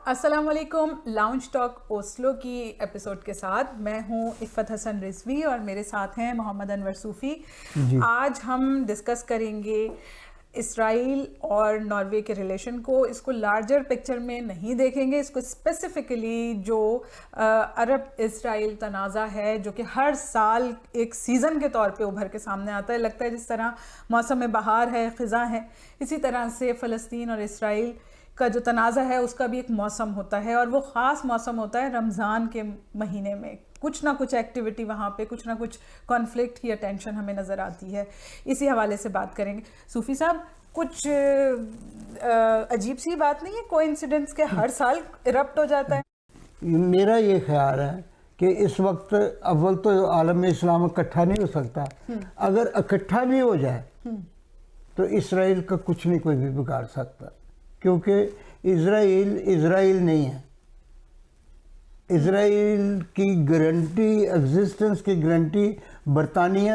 السلام علیکم. Lounge talk Oslo کی ایپیسوڈ کے ساتھ میں ہوں عفت حسن رضوی اور میرے ساتھ ہیں محمد انور صوفی. آج ہم ڈسکس کریں گے اسرائیل اور ناروے کے ریلیشن کو. اس کو لارجر پکچر میں نہیں دیکھیں گے, اس کو اسپیسیفکلی جو عرب اسرائیل تنازع ہے جو کہ ہر سال ایک سیزن کے طور پہ ابھر کے سامنے آتا ہے. لگتا ہے جس طرح موسم بہار ہے, خزاں ہے, اسی طرح سے فلسطین اور اسرائیل کا جو تنازع ہے اس کا بھی ایک موسم ہوتا ہے, اور وہ خاص موسم ہوتا ہے رمضان کے مہینے میں. کچھ نہ کچھ ایکٹیویٹی وہاں پہ, کچھ نہ کچھ کانفلکٹ یا ٹینشن ہمیں نظر آتی ہے. اسی حوالے سے بات کریں گے. صوفی صاحب, کچھ عجیب سی بات نہیں ہے کوئنسیڈنس کے ہر سال ایرپٹ ہو جاتا ہے؟ میرا یہ خیال ہے کہ اس وقت اول تو عالم اسلام اکٹھا نہیں ہو سکتا. اگر اکٹھا بھی ہو جائے تو اسرائیل کا کچھ نہیں کوئی بھی بگاڑ سکتا, کیونکہ اسرائیل نہیں ہے. اسرائیل کی گارنٹی, ایگزسٹنس کی گارنٹی برطانیہ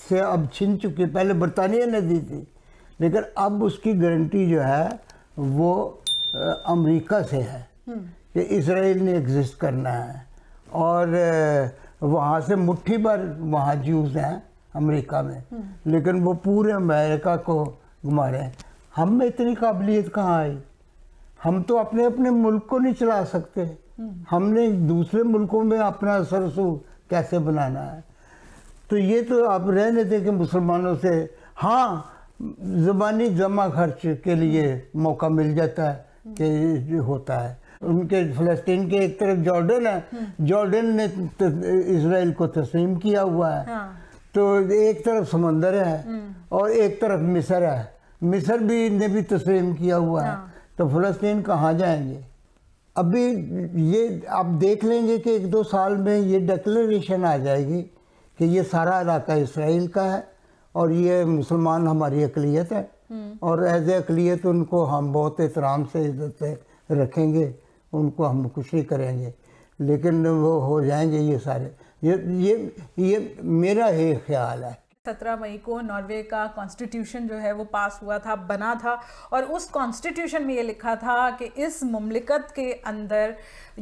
سے اب چھن چکی. پہلے برطانیہ نے دی تھی, لیکن اب اس کی گارنٹی جو ہے وہ امریکہ سے ہے کہ اسرائیل نے ایگزسٹ کرنا ہے. اور وہاں سے مٹھی بھر وہاں جیوز ہیں امریکہ میں, لیکن وہ پورے امریکہ کو گھما رہے ہیں. ہم میں اتنی قابلیت کہاں آئی؟ ہم تو اپنے ملک کو نہیں چلا سکتے. ہم نے دوسرے ملکوں میں اپنا اثر رسوخ کیسے بنانا ہے؟ تو یہ تو آپ رہنے دیں کہ مسلمانوں سے ہاں زبانی جمع خرچ کے لیے موقع مل جاتا ہے کہ ہوتا ہے. ان کے فلسطین کے ایک طرف جارڈن ہے, جارڈن نے اسرائیل کو تسلیم کیا ہوا ہے, تو ایک طرف سمندر ہے اور ایک طرف مصر ہے. مصر بھی نے بھی تسلیم کیا ہوا ہے, تو فلسطین کہاں جائیں گے؟ ابھی یہ آپ دیکھ لیں گے کہ 1-2 سال میں یہ ڈکلیریشن آ جائے گی کہ یہ سارا علاقہ اسرائیل کا ہے اور یہ مسلمان ہماری اقلیت ہے, اور ایز اے اقلیت ان کو ہم بہت احترام سے عزت سے رکھیں گے, ان کو ہم کچھ نہیں کریں گے. لیکن وہ ہو جائیں گے یہ سارے. یہ میرا ہی خیال ہے. 17 مئی کو ناروے کا کانسٹیٹیوشن جو ہے وہ پاس ہوا تھا, بنا تھا, اور اس کانسٹیٹیوشن میں یہ لکھا تھا کہ اس مملکت کے اندر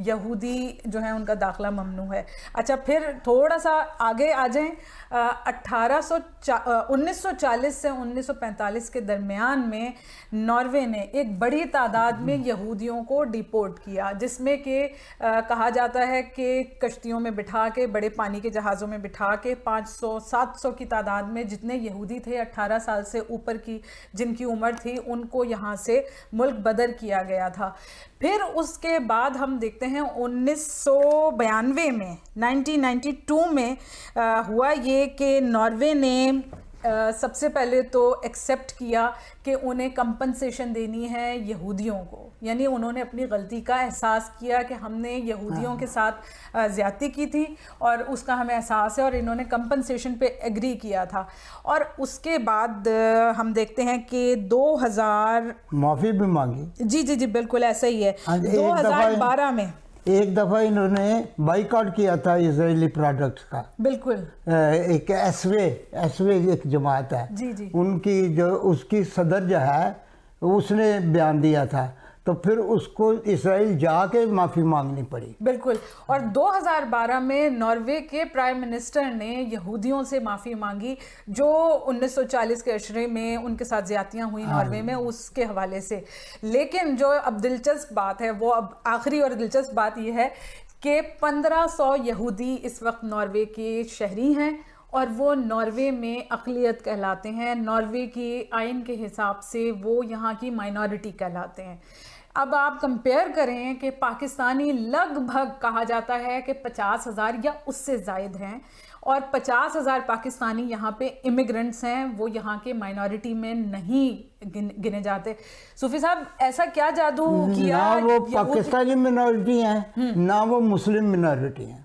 یہودی جو ہے ان کا داخلہ ممنوع ہے. اچھا, پھر تھوڑا سا آگے آ جائیں. 1940 سے 1945 کے درمیان میں ناروے نے ایک بڑی تعداد میں یہودیوں کو ڈیپورٹ کیا, جس میں کہ کہا جاتا ہے کہ کشتیوں میں بٹھا کے, بڑے پانی کے جہازوں میں بٹھا کے 500-700 کی تعداد میں جتنے یہودی تھے 18 سال سے اوپر کی جن کی عمر تھی, ان کو یہاں سے ملک بدر کیا گیا تھا. پھر اس کے بعد ہم دیکھتے ہیں 1992 میں 1992 میں ہوا یہ کہ ناروے نے سب سے پہلے تو ایکسیپٹ کیا کہ انہیں کمپنسیشن دینی ہے یہودیوں کو. یعنی انہوں نے اپنی غلطی کا احساس کیا کہ ہم نے یہودیوں کے ساتھ زیادتی کی تھی اور اس کا ہمیں احساس ہے, اور انہوں نے کمپنسیشن پہ ایگری کیا تھا. اور اس کے بعد ہم دیکھتے ہیں کہ 2000 معافی بھی مانگی. جی بالکل ایسا ہی ہے. 2012 میں ایک دفعہ انہوں نے بائیکاٹ کیا تھا اسرائیلی پروڈکٹس کا. بالکل. ایک ایسوے ایک جماعت ہے, جی ان کی جو اس کی صدر جو ہے اس نے بیان دیا تھا, تو پھر اس کو اسرائیل جا کے معافی مانگنی پڑی. بالکل. اور 2012 میں ناروے کے پرائم منسٹر نے یہودیوں سے معافی مانگی جو 1940 کے عشرے میں ان کے ساتھ زیادتیاں ہوئی ناروے میں, اس کے حوالے سے. لیکن جو اب دلچسپ بات ہے, وہ اب آخری اور دلچسپ بات یہ ہے کہ 1500 یہودی اس وقت ناروے کے شہری ہیں, اور وہ ناروے میں اقلیت کہلاتے ہیں. ناروے کی آئین کے حساب سے وہ یہاں کی مائنورٹی کہلاتے ہیں. اب آپ کمپیئر کریں کہ پاکستانی لگ بھگ کہا جاتا ہے کہ 50,000 یا اس سے زائد ہیں, اور 50,000 پاکستانی یہاں پہ امیگرنٹس ہیں, وہ یہاں کے مائنورٹی میں نہیں گنے جاتے. صوفی صاحب, ایسا کیا جادو کیا؟ نہ وہ پاکستانی منارٹی ہیں, نہ وہ مسلم منارٹی ہیں.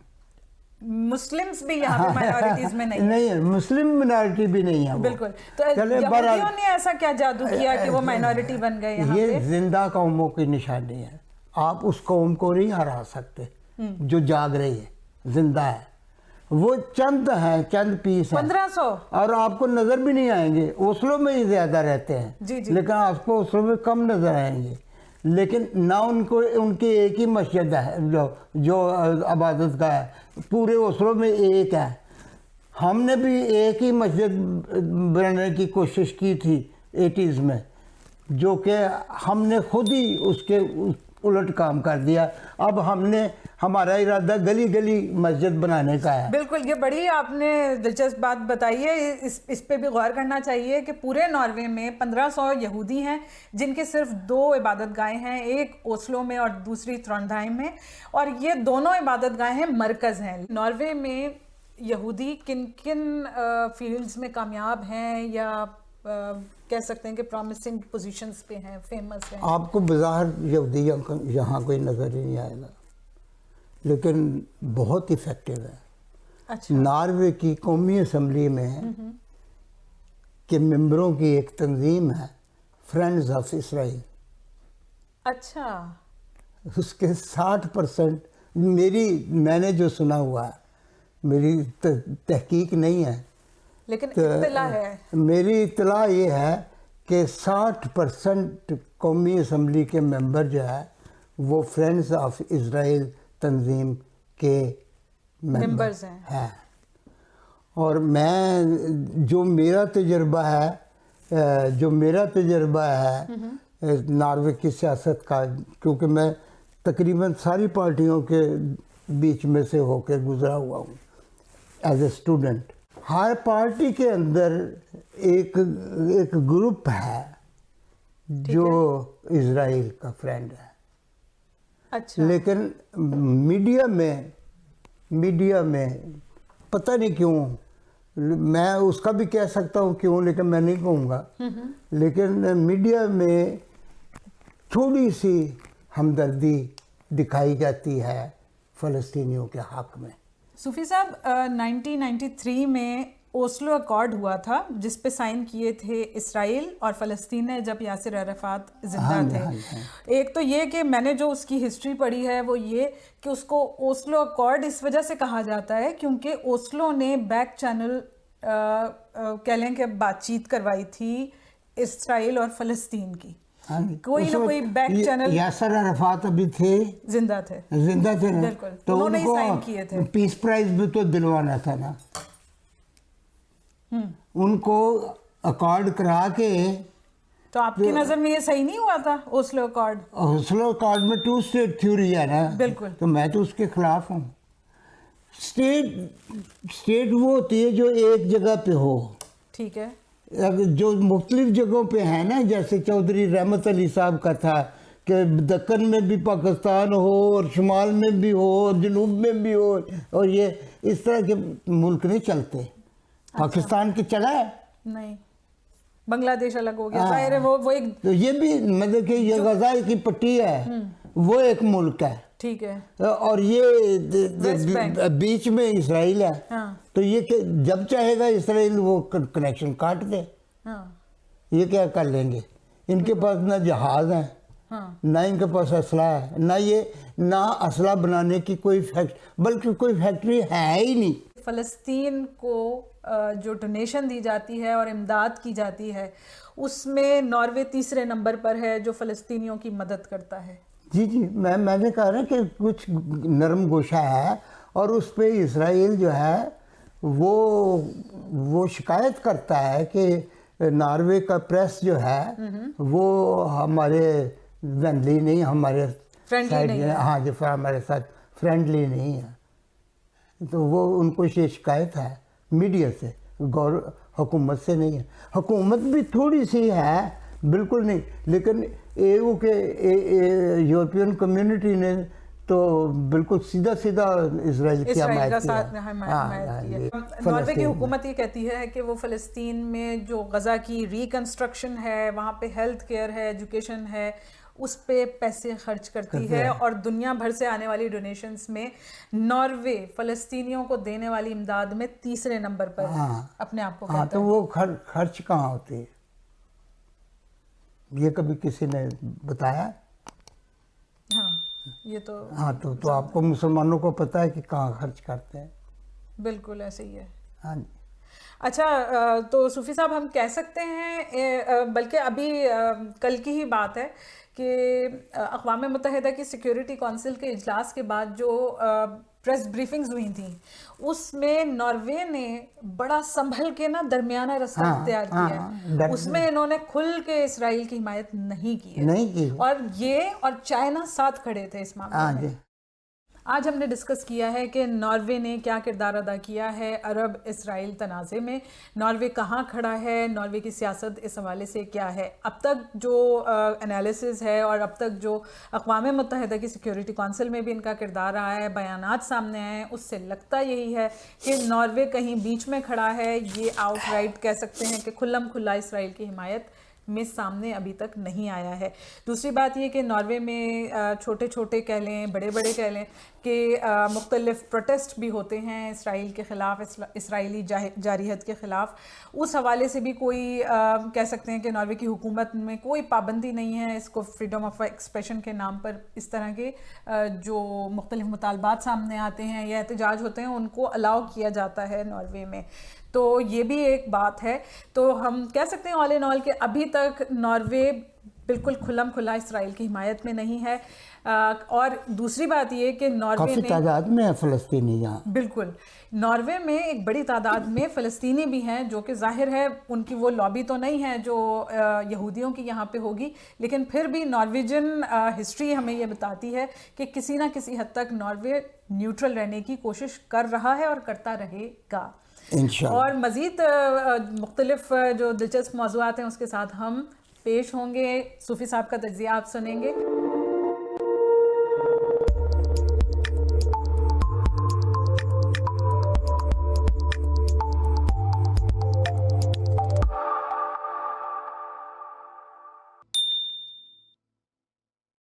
مسلمز بھی یہاں پہ مائنورٹیز میں نہیں ہے, مسلم منارٹی بھی نہیں ہے. بالکل. تو یہودیوں نے ایسا کیا جادو کیا کہ وہ مائنورٹی بن گئے یہاں پہ؟ یہ زندہ قوموں کی نشانی ہے. آپ اس قوم کو نہیں ہرا سکتے جو جاگ رہی ہے, زندہ ہے. وہ چند ہیں, چند پیس ہیں, 1500, اور آپ کو نظر بھی نہیں آئیں گے. اوسلو میں ہی زیادہ رہتے ہیں, لیکن آپ کو اوسلو میں کم نظر آئیں گے. لیکن نہ ان کی ایک ہی مسجد ہے جو عبادت گاہ ہے، پورے اوسلو میں ایک ہے۔ ہم نے بھی ایک ہی مسجد بنانے کی کوشش کی تھی 80s میں، جو کہ ہم نے خود ہی اس کے الٹ کام کر دیا۔ اب ہمارا ارادہ گلی گلی مسجد بنانے کا ہے۔ بالکل، یہ بڑی آپ نے دلچسپ بات بتائی ہے، اس پہ بھی غور کرنا چاہیے کہ پورے ناروے میں 1500 یہودی ہیں جن کے صرف 2 عبادت گاہیں ہیں، ایک اوسلو میں اور دوسری ترونڈہائم میں، اور یہ دونوں عبادت گاہیں مرکز ہیں۔ ناروے میں یہودی کن کن فیلڈز میں کامیاب ہیں یا کہہ سکتے ہیں کہ پرومسنگ پوزیشنز پہ ہیں، فیمس ہیں؟ آپ کو بظاہر یہودی یہاں کوئی نظر ہی نہیں آئے گا، لیکن بہت افیکٹو ہے۔ اچھا، ناروے کی قومی اسمبلی میں کے ممبروں کی ایک تنظیم ہے، فرینڈز آف اسرائیل۔ اچھا، اس کے 60% میں نے جو سنا ہوا ہے، میری تحقیق نہیں ہے لیکن اطلاع ہے، میری اطلاع یہ ہے کہ 60% قومی اسمبلی کے ممبر جو ہے وہ فرینڈز آف اسرائیل تنظیم کے ممبرز ہیں۔ اور جو میرا تجربہ ہے ناروے کی سیاست کا، کیونکہ میں تقریباً ساری پارٹیوں کے بیچ میں سے ہو کے گزرا ہوا ہوں as a student, Hare party کے اندر ایک گروپ ہے جو اسرائیل کا فرینڈ ہے۔ اچھا، لیکن میڈیا میں پتہ نہیں کیوں، میں اس کا بھی کہہ سکتا ہوں کیوں، لیکن میں نہیں کہوں گا، لیکن میڈیا میں تھوڑی سی ہمدردی دکھائی جاتی ہے فلسطینیوں کے حق میں۔ صوفی صاحب، 1993 میں اوسلو اکارڈ ہوا تھا جس پہ سائن کیے تھے اسرائیل اور فلسطین نے جب یاسر عرفات زندہ تھے۔ ایک تو یہ کہ میں نے جو اس کی ہسٹری پڑھی ہے وہ یہ کہ اس کو اوسلو اکارڈ اس وجہ سے کہا جاتا ہے کیونکہ اوسلو نے بیک چینل کہہ لیں کہ بات چیت کروائی تھی اسرائیل اور فلسطین کی، کوئی نہ کوئی بیک چینل۔ یاسر عرفات ابھی تھے، زندہ تھے، بالکل، تو انہوں نے ان ہی سائن کیے تھے۔ کو پیس پرائز بھی تو دلوانا تھا نا، ان کو اکارڈ کرا کے۔ تو آپ کی نظر میں یہ صحیح نہیں ہوا تھا اوسلو اکارڈ؟ اوسلو اکارڈ میں 2 اسٹیٹ تھیوری ہے نا، بالکل، تو میں تو اس کے خلاف ہوں۔ اسٹیٹ وہ ہوتی ہے جو ایک جگہ پہ ہو، ٹھیک ہے، جو مختلف جگہوں پہ ہے نا، جیسے چودھری رحمت علی صاحب کا تھا کہ دکن میں بھی پاکستان ہو اور شمال میں بھی ہو اور جنوب میں بھی ہو، اور یہ اس طرح کے ملک نہیں چلتے۔ پاکستان کی چلا ہے نہیں، بنگلہ دیش الگ ہو گیا، ظاہر ہے وہ ایک، تو یہ بھی مطلب کہ یہ غزہ کی پٹی ہے، وہ ایک ملک ہے، ٹھیک ہے، اور یہ بیچ میں اسرائیل ہے، تو یہ کہ جب چاہے گا اسرائیل وہ کنیکشن کاٹ دے، یہ کیا کر لیں گے؟ ان کے پاس نہ جہاز ہیں، نہ ان کے پاس اسلحہ ہے، نہ اسلحہ بنانے کی کوئی بلکہ کوئی فیکٹری ہے ہی نہیں۔ فلسطین کو جو ڈونیشن دی جاتی ہے اور امداد کی جاتی ہے اس میں ناروے تیسرے نمبر پر ہے جو فلسطینیوں کی مدد کرتا ہے۔ جی میں نے کہا نا کہ کچھ نرم گوشہ ہے، اور اس پہ اسرائیل جو ہے وہ شکایت کرتا ہے کہ ناروے کا پریس جو ہے وہ ہمارے فرینڈلی نہیں، ہمارے ہاں جو ہمارے ساتھ فرینڈلی نہیں ہے، تو وہ ان کو یہ شکایت ہے میڈیا سے، حکومت سے نہیں ہے۔ حکومت بھی تھوڑی سی ہے، بالکل نہیں، لیکن ایو کے یورپین کمیونٹی نے تو بالکل سیدھا اسرائیل کی حمایت کی ہے۔ ناروے کی حکومت یہ کہتی ہے کہ وہ فلسطین میں جو غزہ کی ریکنسٹرکشن ہے، وہاں پہ ہیلتھ کیئر ہے، ایجوکیشن ہے، اس پہ پیسے خرچ کرتی ہے، اور دنیا بھر سے آنے والی ڈونیشنز میں ناروے فلسطینیوں کو دینے والی امداد میں تیسرے نمبر پر اپنے آپ کو کہتا ہے۔ تو وہ خرچ کہاں ہوتے ہیں؟ یہ کبھی کسی نے بتایا؟ ہاں، یہ تو تو آپ کو مسلمانوں کو پتہ ہے کہ کہاں خرچ کرتے ہیں۔ بالکل ایسے ہی ہے۔ ہاں جی۔ اچھا تو صوفی صاحب ہم کہہ سکتے ہیں بلکہ ابھی کل کی ہی بات ہے کہ اقوام متحدہ کی سیکیورٹی کونسل کے اجلاس کے بعد جو پریس بریفنگز ہوئی تھیں اس میں ناروے نے بڑا سنبھل کے نا درمیانہ رستہ اختیار کیا ہے. اس میں انہوں نے کھل کے اسرائیل کی حمایت نہیں کی ہے اور یہ اور چائنا ساتھ کھڑے تھے اس معاملے میں. آج ہم نے ڈسکس کیا ہے کہ ناروے نے کیا کردار ادا کیا ہے عرب اسرائیل تنازع میں, ناروے کہاں کھڑا ہے, ناروے کی سیاست اس حوالے سے کیا ہے. اب تک جو انالیسز ہے اور اب تک جو اقوام متحدہ کی سیکیورٹی کونسل میں بھی ان کا کردار رہا ہے, بیانات سامنے آئے ہیں, اس سے لگتا یہی ہے کہ ناروے کہیں بیچ میں کھڑا ہے. یہ آؤٹ رائٹ کہہ سکتے ہیں کہ کھلم کھلا اسرائیل کی حمایت میں سامنے ابھی تک نہیں آیا ہے. دوسری بات یہ کہ ناروے میں چھوٹے چھوٹے کہہ لیں بڑے بڑے کہہ لیں کہ مختلف پروٹیسٹ بھی ہوتے ہیں اسرائیل کے خلاف, اسرائیلی جارحیت کے خلاف. اس حوالے سے بھی کوئی کہہ سکتے ہیں کہ ناروے کی حکومت میں کوئی پابندی نہیں ہے اس کو فریڈم آف ایکسپریشن کے نام پر اس طرح کے جو مختلف مطالبات سامنے آتے ہیں یا احتجاج ہوتے ہیں ان کو الاؤ کیا جاتا ہے ناروے میں. تو یہ بھی ایک بات ہے. تو ہم کہہ سکتے ہیں آل ان آل کہ ابھی تک ناروے بالکل کھلم کھلا اسرائیل کی حمایت میں نہیں ہے. اور دوسری بات یہ کہ ناروے کافی تعداد میں ہے فلسطینی یہاں. بالکل ناروے میں ایک بڑی تعداد میں فلسطینی بھی ہیں جو کہ ظاہر ہے ان کی وہ لابی تو نہیں ہے جو یہودیوں کی یہاں پہ ہوگی, لیکن پھر بھی نارویجن ہسٹری ہمیں یہ بتاتی ہے کہ کسی نہ کسی حد تک ناروے نیوٹرل رہنے کی کوشش کر رہا ہے اور کرتا رہے گا. اور مزید مختلف جو دلچسپ موضوعات ہیں اس کے ساتھ ہم پیش ہوں گے. صوفی صاحب کا تجزیہ آپ سنیں گے.